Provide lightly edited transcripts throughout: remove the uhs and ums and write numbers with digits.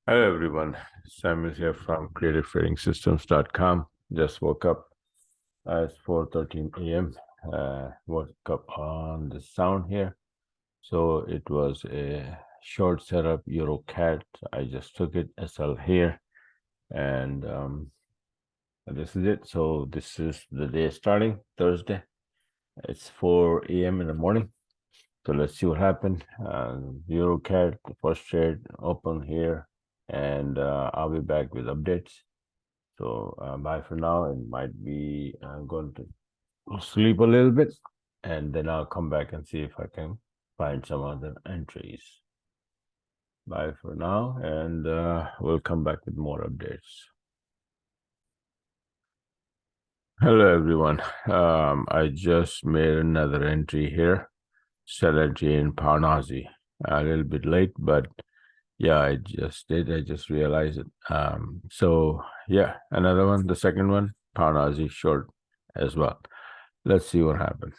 Hello everyone, Sam is here from creativetradingsystems.com. Just woke up. It's 4:13 a.m. Woke up on the sound here. So it was a short setup EUR-CAD. I just took it SL here, and this is it. So this is the day starting Thursday. It's 4 a.m. in the morning. So let's see what happened. EUR-CAD, the first trade open here, and I'll be back with updates. So bye for now. It might be going to sleep a little bit, and then I'll come back and see if I can find some other entries. Bye for now, and we'll come back with more updates. Hello everyone. I just made another entry here. Sell entry in pound Aussie. A little bit late, but yeah, I just did. I just realized it. So yeah, another one, the second one, pound Aussie short as well. Let's see what happens.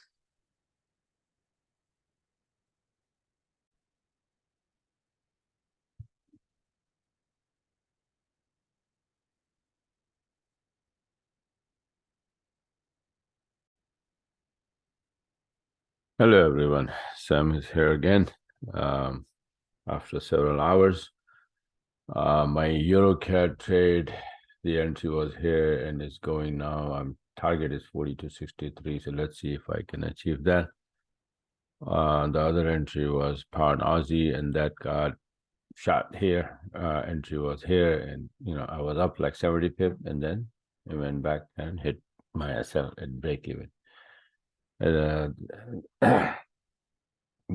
Hello everyone. Sam is here again. After several hours. My EUR-CAD trade, the entry was here and it's going now. Target is 42.63. So let's see if I can achieve that. The other entry was pound Aussie, and that got shot here. Entry was here, and I was up like 70 pip, and then it went back and hit my SL at break even. The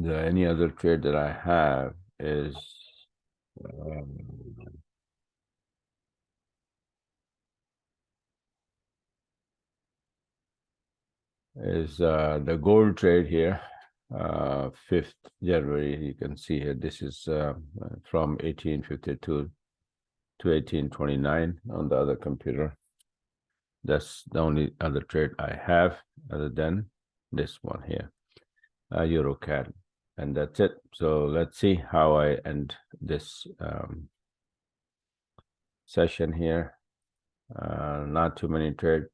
any other trade that I have is the gold trade here. 5th January, you can see here, this is from 1852 to 1829 on the other computer. That's the only other trade I have other than this one here, EUR-CAD, and that's it. So let's see how I end this session here. Not too many trades.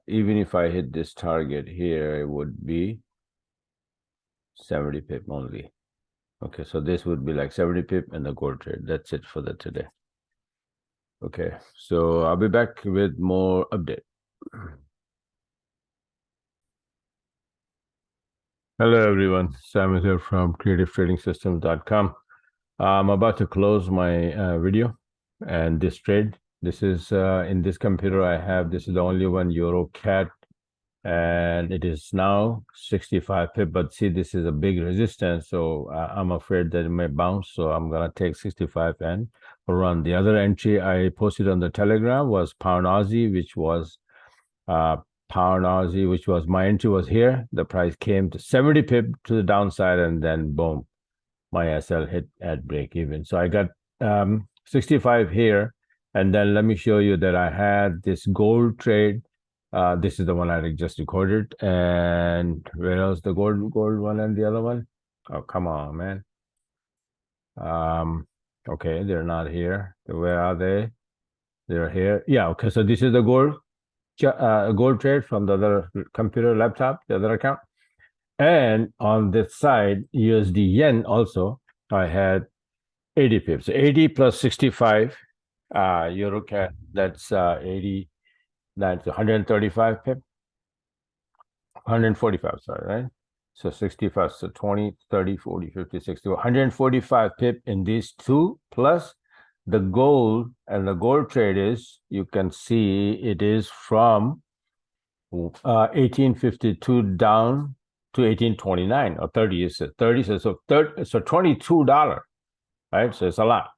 Even if I hit this target here, it would be 70 pip only. Okay, so this would be like 70 pip and the gold trade. That's it for the today. Okay, so I'll be back with more update. Hello everyone, Sam is here from creativetradingsystems.com. I'm about to close my video and this trade. This is in this computer I have, this is the only one EUR-CAD, and it is now 65 pip, but see, this is a big resistance, so I'm afraid that it may bounce, so I'm gonna take 65 and run. The other entry I posted on the Telegram was pound Aussie, which was my entry was here. The price came to 70 pip to the downside, and then boom, my SL hit at break even. So I got 65 here, and then let me show you that I had this gold trade. This is the one I just recorded, and where else the gold one and the other one? Oh, come on, man. Okay, they're not here. Where are they? They're here. Yeah, okay, so this is the gold trade from the other computer laptop, the other account. And on this side, USD yen also, I had 80 pips. 80 plus 65 EUR-CAD, that's 80, that's 135 pip. 145, sorry, right? So 65, so 20, 30, 40, 50, 60, 145 pip in these two, plus the gold, and the gold trade is, you can see it is from 1852 down to 1829 or 30. Is 30, so $22, right? So it's a lot.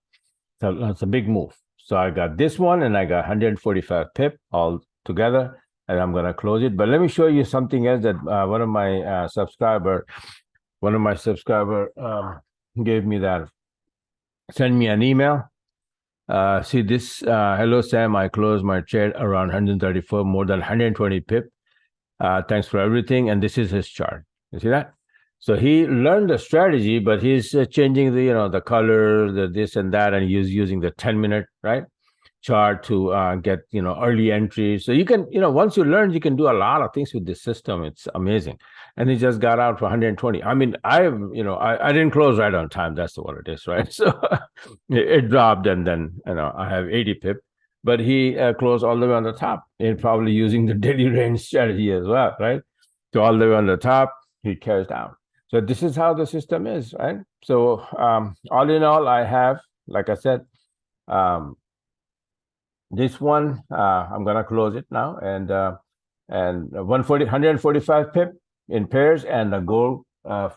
So that's a big move. So I got this one, and I got 145 pip all together, and I'm gonna close it. But let me show you something else that one of my subscriber gave me that. Send me an email. See this, hello Sam, I closed my trade around 134, more than 120 pip. Thanks for everything. And this is his chart. You see that? So he learned the strategy, but he's changing the the color, the this and that, and he's using the 10-minute right chart to get early entry. So you can once you learn, you can do a lot of things with this system. It's amazing. And he just got out for 120. I mean, I didn't close right on time. That's what it is, right? So it dropped, and then I have 80 pip, but he closed all the way on the top, and probably using the daily range strategy as well, right? So all the way on the top, he carries down. So this is how the system is, right? So all in all, I have, like I said, this one, I'm gonna close it now, and 145 pip in pairs, and the gold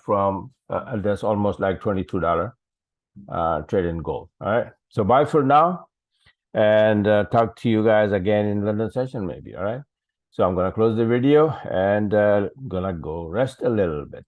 from that's almost like $22 trade in gold. All right, so bye for now, and talk to you guys again in London session maybe. All right, so I'm gonna close the video and gonna go rest a little bit.